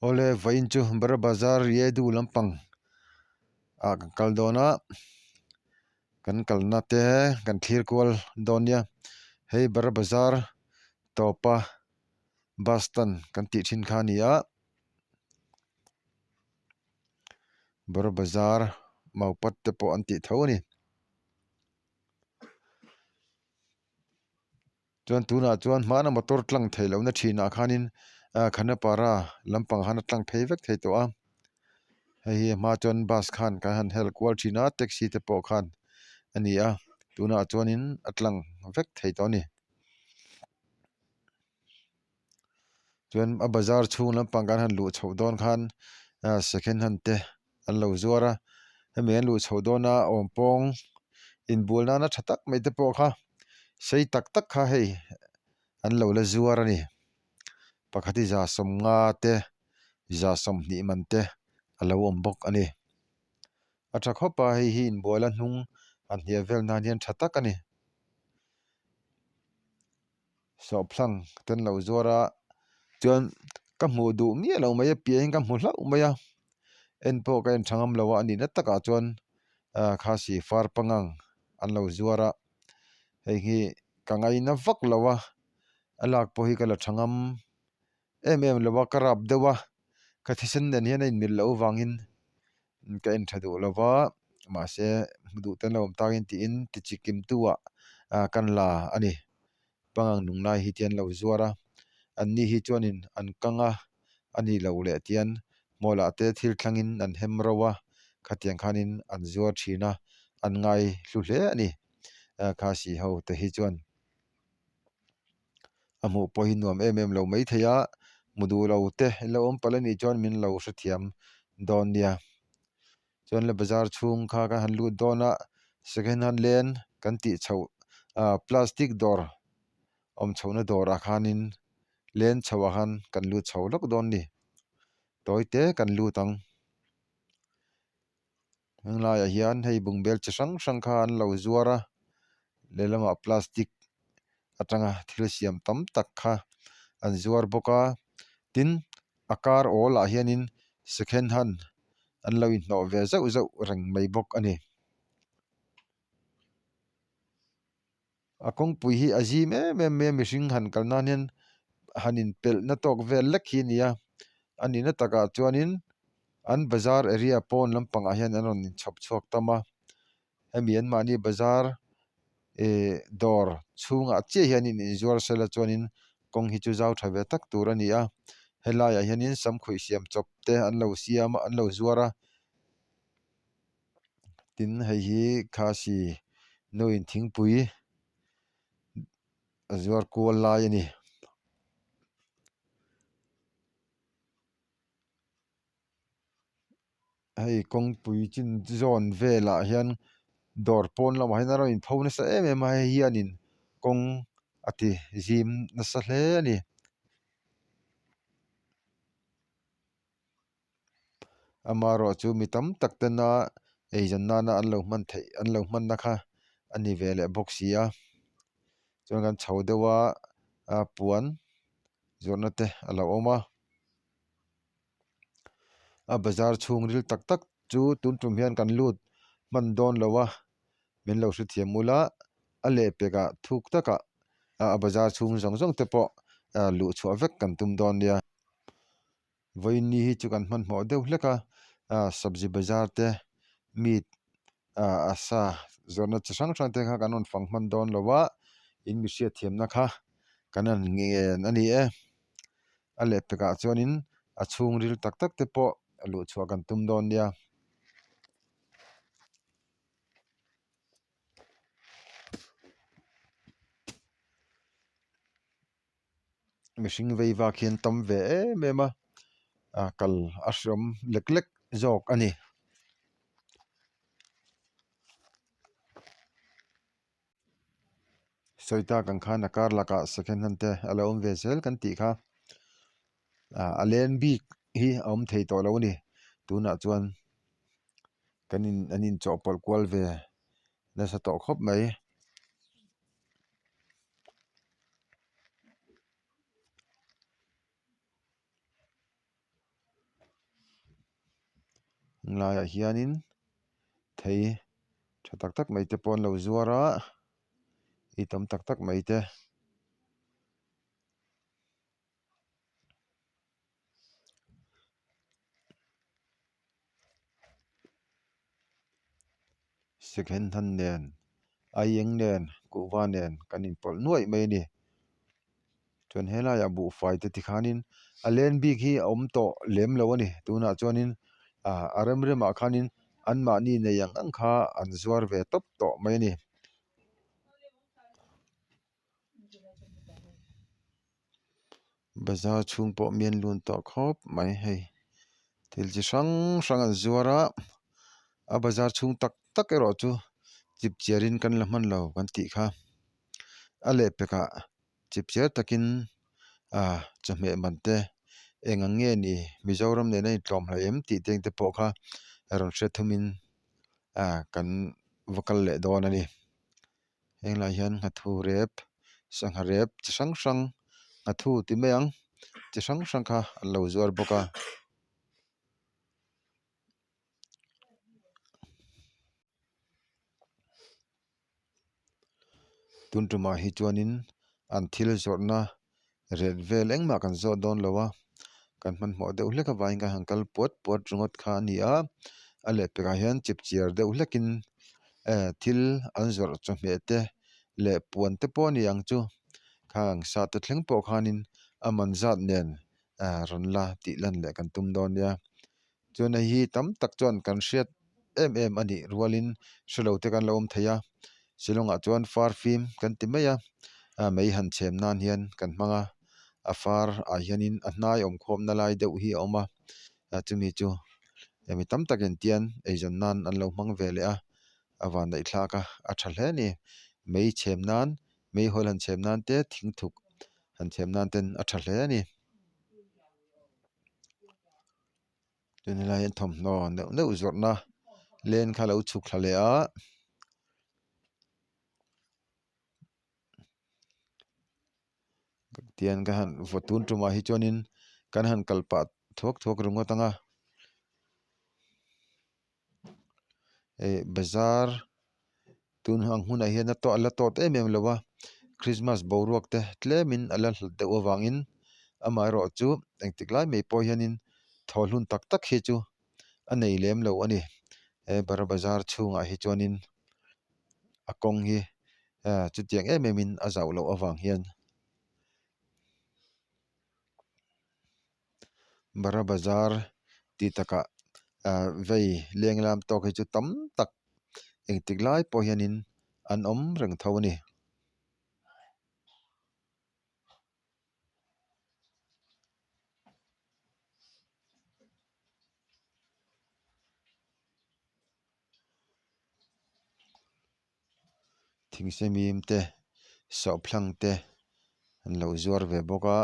ole vain chu bar bazar ye du lampang a kaldona kan kalna te kan thir kwal donia hei bar bazar topa Boston kan ti thin khania bar bazar maupat te po anti thoni chuan tuna chuan hmana motor tlang theilo na thina khanin khana para lampang hana tlang phei vek thei to a hei ma chuan bus khan ka han hel kwal thina taxi te po khan ania tuna chuanin atlang vek thei to ni chuan a bazar chhung lampang kan han lu chho don khan second hand te an lo zuara hemi an lu chho dona awmpawng in bulna na thatak mai te po kha sei tak tak kha hei an lo la zuar ani pakhati za som nga te za som hnih man te alo awm bawk ani a tha khopa hei hi in boila hnung an hnia vel nan hian thatak ani so phlang ten lo zuara chuan ka hmu duh mi lo mai a pia in ka hmu hlau mai a en po ka en thangam lo ani na taka chuan khasi far pangang an lo zuara hei hi ka ngai na vak lowa alak po hi kala thangam em lowa karap dewa ka thisen nen hian in mil lo wangin ka en thadu lowa ma se du ten lo takin ti in ti chikim tuwa kan la ani pangang nung nai hi tian lo zuara an ni hi chuanin an kanga ani lo le tian mola te thil thlangin an hem rowa khatiang khanin an zuar thina an ngai hlu hle ani khasi ho te hi chuan amu po hi nuam em lo mai theia mudu lo te lo om palani chuan min lo hrethiam don nia chuan le bazar chhung kha ka han lut dona second hand len kan ti chho plastic dor om chhona dor a khanin len chhowa khan kan lut chho lok don ni toite kan lutang nglai a hian hei bungbel chi hrang hrang kha an lo zuara lelama plastic atanga thil siam tam tak kha an zuar boka tin akar ol a hianin second hand an lo in hno ve zau zau reng mai bok ani akong pui hi azim em mihring han kalna nen hanin pel na tok vel lek hi nia ani na taka chuanin an bazar area pon lampang a hian an on chhop chhuak tama hemi an mani bazar dor chhunga che hianin in zuar sela chuanin kong hi chu zau tha ve tak tur ani a helai a hianin sam khui siam chop te an lo siam an lo zuara tin hei hi khasi noin thingpui zuar kual lai ani hei kongpui chin zone vela hian dor pon lama hian aro in phone sa em a hianin kong ati zim na sa hle ani amaro chu mi tam tak tena eijan nana an lo man thei an lo man na kha ani vele boxia chuan kan chho dewa puan zorna te alo oma a bazar chhung ril tak tak chu tun tum hian kan lut man don lowa min lo hrithiam mula a le peka thuk taka a bazar chhung zong zong te po lu chhuah vek kan tum don nia voini hi chu kan hman hmo deuh hleka sabji bazar te meat asa zorna chi hrang hrang te kha kan on fang hman don lowa in mi hriat thiam na kha kan an ngen ani a le peka chuanin a chhung ril tak tak te po lu chhuah kan tum don nia mihring veiva khian tam ve mema kal a hriam lek lek zawk ani soita kan khan a kar laka second hand te alo om ve zel kan ti kha a len bik hi om thei to lo ni tuna chuan kanin anin chawpal kwal ve na sa to khop mai lai hianin thei tha tak tak mai te pon lo zuara I tam tak tak mai te second hand nen ayeng nen kuwa nen kanin pol nuai mai ni chuan hela ya bu fai te tikhanin alen big hi om to lem lo ani tuna chuanin arem rem a khanin an ma ni nei yang ang kha an zuar ve top to mai ni bazar chung po mian lun to khop mai hei thil chi sang sang an zuara a bazar chung tak tak ero chu chip chiarin kan la man lo kan ti kha ale peka chip chiar takin chame mante enga nge ni mizoram ne nei tlom hlai em ti teng te po kha ron hre thumin kan vocal le don ani engla hian ngathu rep sangha rep chi sang sang ngathu ti meang chi sang sang kha an lo zuar boka tuntuma hi chuanin an thil zorna red vel engma kan zo don lowa kan man mo deuh hleka vain ka hankal pot pot rungot kha ni a ale peka hian chip chiar deuh hlekin thil an zor cha me te le puan te po ni ang chu khang sa te thleng po khanin aman zat nen ron la ti lan le kan tum don ya chuan hi tam tak chuan kan hriat em ani rualin shelo te kan lo om theia silonga chuan far fim kan ti mai a mei han chem nan hian kan hmanga a far a hianin a hnai om khom na lai deuh hi oma chumi chu emi tam takin tian eijon nan an lo hmang ve le a awan dai thlaka a tha hle ni mei chem nan mei hol han chem nan te thing thuk han chem nan ten a tha hle ani tuni lai en thom no ne uzorna len kha lo chuk thlale a tian ka han votun tuma hi chonin kan han kalpa thok thok rungotanga bazar tun hang huna hian to ala tot em lowa Christmas boruak te tlemin ala hal de owangin amai ro chu engtiklai mei po hianin tholhun tak tak hi chu anei lem lo ani bar bazar chunga hi chonin akong hi chu tiang emin azau lo awang hian bara bazar ti taka vei lenglam tok hi chu tam tak engtiklai po hianin an om reng tho ani thingsemim te sopthlang te an lo zuar ve boka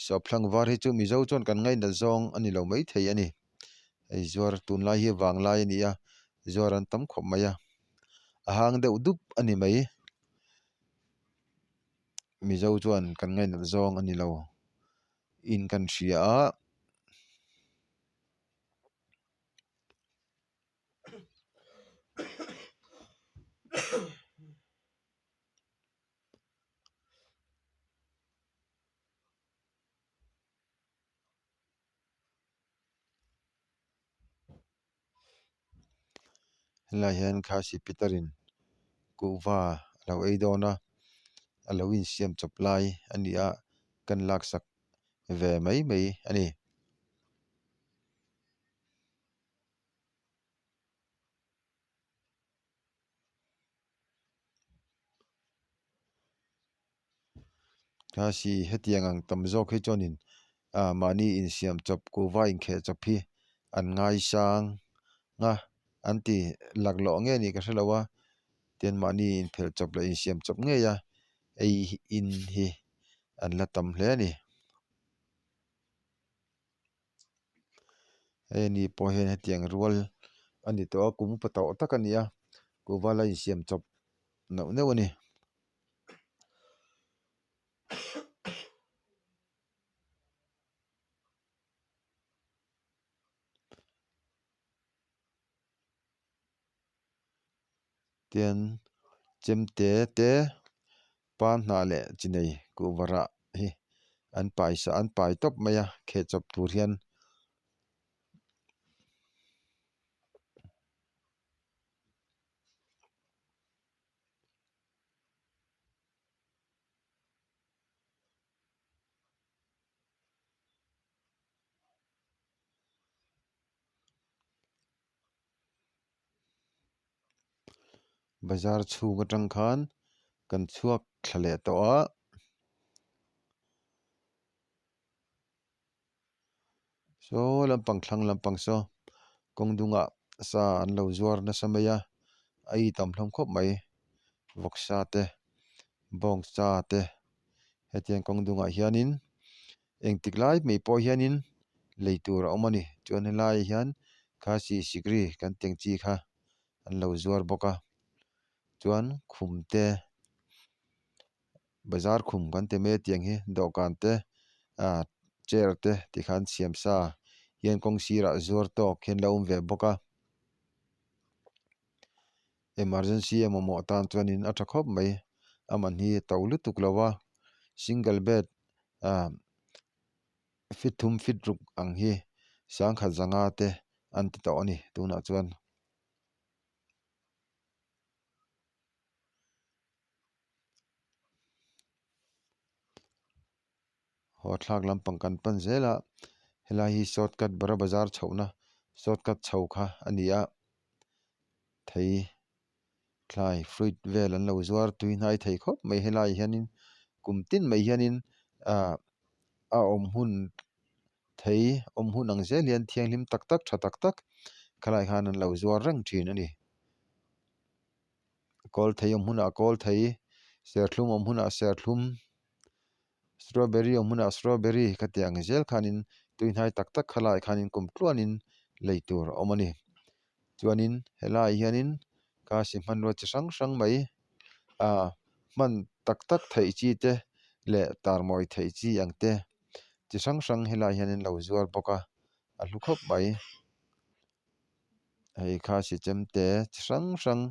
sopthlang var hi chu mizo chon kan ngai na zong ani lo mai thei ani ei zuar tun lai hi wang lai ani a zuar an tam khop mai a hang deuh dup ani mai mizo chuan kan ngai na zong ani lo in kan hria a helai hian khasi pitarin kuwa lo ei dona alo in siam chop lai ani a kan lak sak ve mai mai ani khasi hetiang ang tam zo khi chonin mani in siam chop kuwa in khe chop hi an ngai sang nga anti laklo nge ni ka hrelowa tian mani in phel chop la in siam chop nge ya ei in hi an la tam hle ani ni po hen hetiang rual ani to kum pato takania kuwa la in siam chop no ne ani tiền chem te pan na le chinei ku wara hi an paisa an pai top maya khe chop tur hian bazar chhung atang khan kan chuak thlale to a so lampang thlang lampang so kongdunga sa an lo zuar na samaya ai tam hlom khop mai voksa te bong cha te hetian kongdunga hianin engtiklai mei po hianin leitur omani chuan helai hian khasi sigri kan tengchi kha an lo zuar boka chuan khumte bazar khum kan te me tiang hi dawhkan te chair te tikhan siam sa hian kawng sira zuar tawk hian lo awm ve boka emergency emaw tan chuanin a tha khawp mai aman hi to lutuk lowa single bed fit thum fit ruk ang hi sangkhat zanga te an ti to ani tuna chuan ho thlak lampang kan pan zela helai hi shortcut bara bazar chhouna shortcut chho kha ania thei thlai fruit vel an lo zuar tui hnai thei khawp mai helai hianin kumtin mai hianin a awm hun thei awm hun ang zel hian thianghlim tak tak tha tak tak khalai khan an lo zuar reng thin ani kol thei awm hunah kol thei serthlum awm hunah serthlum strawberry awm hunah strawberry ka tiang zel khanin tui hnai tak tak khalai khanin kum tluanin leitur awmani chuanin helai hianin kasi hmanrua chi hrang hrang mai hman tak tak thei chi te le tarmawi thei chi ang te chi hrang hrang helai hianin lo zuar boka a hlu khawp mai hei khasi chem te chi hrang hrang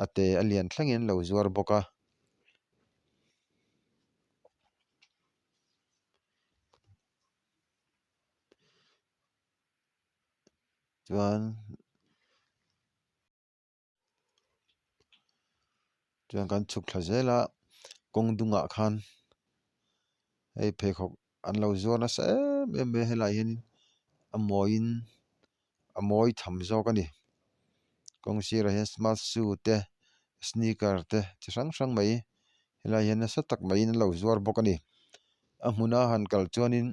a te a lian thlangin lo zuar boka chuan kan chuk thla zela kawngdunga khan hei pheikhawk an lo zuarna sa em helai hianin a mawi tham zawk ani kawng sirah hian smart shoe te sneaker te chi hrang hrang mai helai hian nasa tak mai in lo zuar bawk ani a hmuna hankal chuanin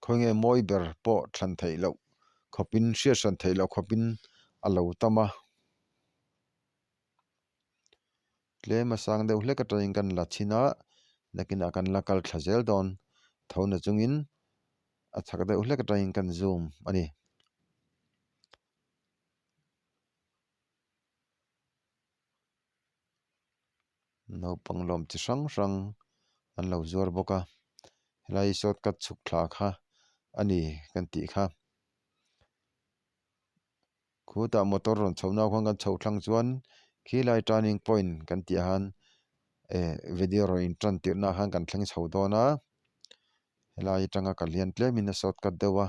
khawnge mawi ber pawh thlan theih loh khawpin hriat hran theih loh khawpin a lo tama tlema sang deuh hlek atangin kan la chhina nakina kan la kal thla zel dawn thona chungin a chhak deuh hlek atangin kan zoom ani naupang lawm chi hrang hrang an lo zuar bawka helai shortcut chhuk thla kha ani kan tih kha khutah motor rawn chho nau khan kan chho thlang chuan khilai turning point kan tih han video rawn in tran tirhna khan kan thleng chho dawna helai atanga kal hian tlemin a shortcut deuha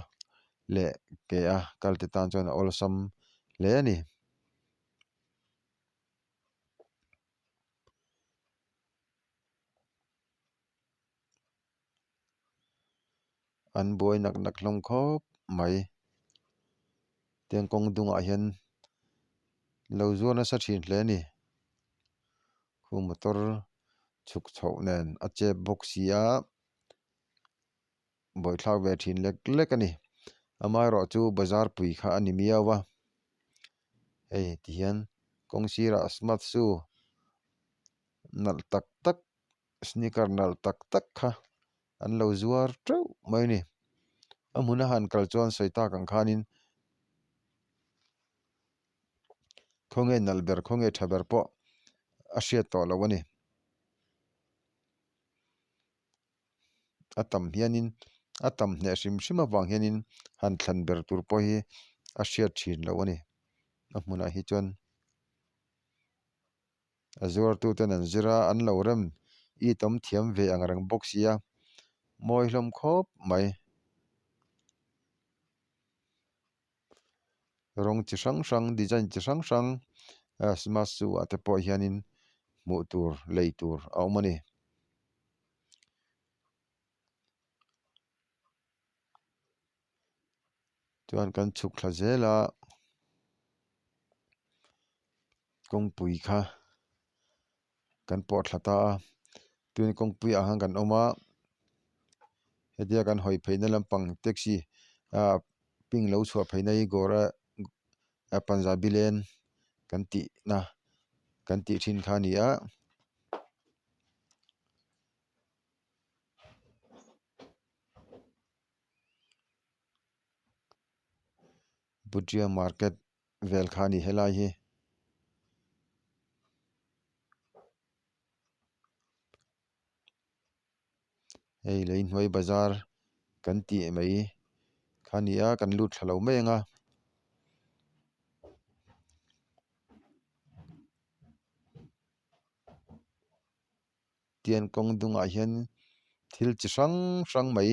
le ke a kal ti tan chuan a awlsam hle ani an buai nak nak hlawm khawp mai tiang kawng dungah hian lo zuarna sa thin hle ani khu motor chhuk chhoh nen a chep bawk sia boithlak ve thin lek lek ani amai rawh chu bazar pui kha ani miawa hei tihian kawng sirah smart shoe nalh tak tak sneaker nalh tak tak kha an lo zuar teuh mai ni a hmuna hankal chuan soitak ang khanin khawnge nalh ber khawnge tha ber pawh a hriat tawh lo ani a tam hianin a tam hneh hrim hrim awang hianin han thlan ber tur pawh hi a hriat thin lo ani a hmunah hi chuan azur tu ten an zira an lo rem I tom thiam ve angrang box sia moi hlom khop mai rong chi hrang hrang design chi hrang hrang smash chu ate pawh hianin hmuh tur lei tur a awm ani chuan kan chuk thla zela kawngpui kha kan pawh thlata a tuin kawngpui ah han kan awma hetia kan hawi pheina lampang taxi ping lo chhuah pheina hi gora Punjabi len kan tih na kan tih thin kha ni a Butria market vel kha ni helai hi hei lei hnuai bazar kan tih mai kha ni a kan lut thla lo menga tian kawng dungah hian thil chi hrang hrang mai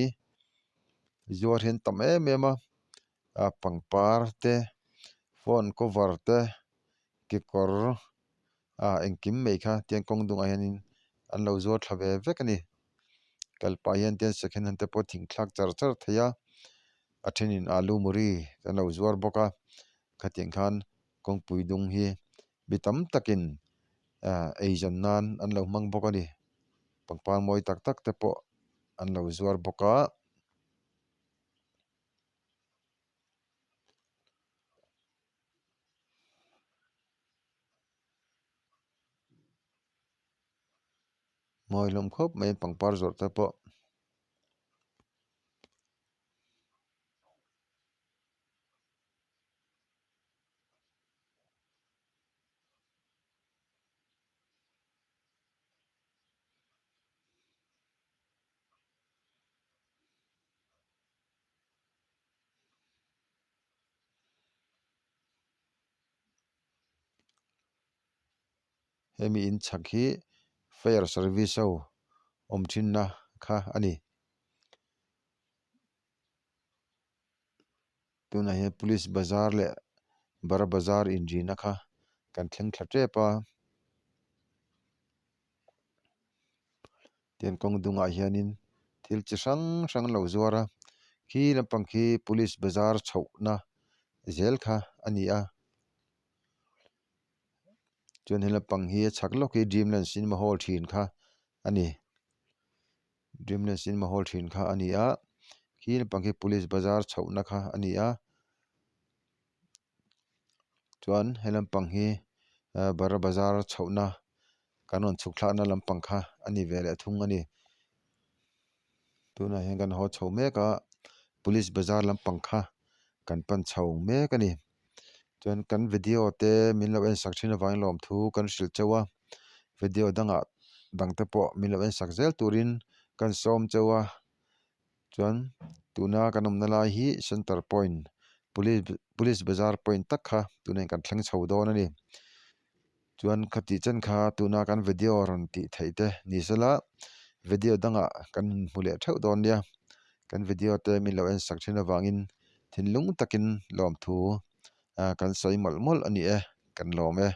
zuar hian tam em em a pangpar te phone cover te kekawr engkim mai kha tian kawng dungah hianin an lo zuar thla ve vek ani kalpah hian tian second hand te pawh thing thlak char char theia a thenin alu muri kan lo zuar bawk a khatiang khan kawngpui dung hi mi tam takin eizawn nan an lo hmang bawk ani pangpar mawi tak tak te pawh an lo zuar bawk a mawi hlawm khawp mai pangpar zawrh te pawh hemi in chhak hi fire service ho awm thinna kha ani tunah hian police bazar leh bara bazar inrihna kha kan thleng thla tep a tian kawng dungah hianin thil chi hrang hrang lo zuar a khi lampang khi police bazar chhohna zel kha ani a chuan he lampang hi a chhak lawk hi Dreamland cinema hall thin kha ani Dreamland cinema hall thin kha ani a khi lampang khi police bazar chhohna kha ani a chuan he lampang hi bara bazar chhohna kan rawn chhuk thlahna lampang kha ani ve leh thung ani tunah hian kan haw chho mek a police bazar lampang kha kan pan chho mek ani chuan kan video te min lo en sak thin avangin lawm thu kan hrilh chowa video dang te pawh min lo en sak zel turin kan sawm chowa chuan tuna kan awmna lai hi center point police bazar point tak kha tunen kan thleng chho dawn ani chuan khati chen kha tuna kan video ron tih theite ni zela video dangah kan hmu leh theuh dawn nia kan video te min lo en sak thin avangin thinlung takin lawm thu kan soi molmol ani kan lawm e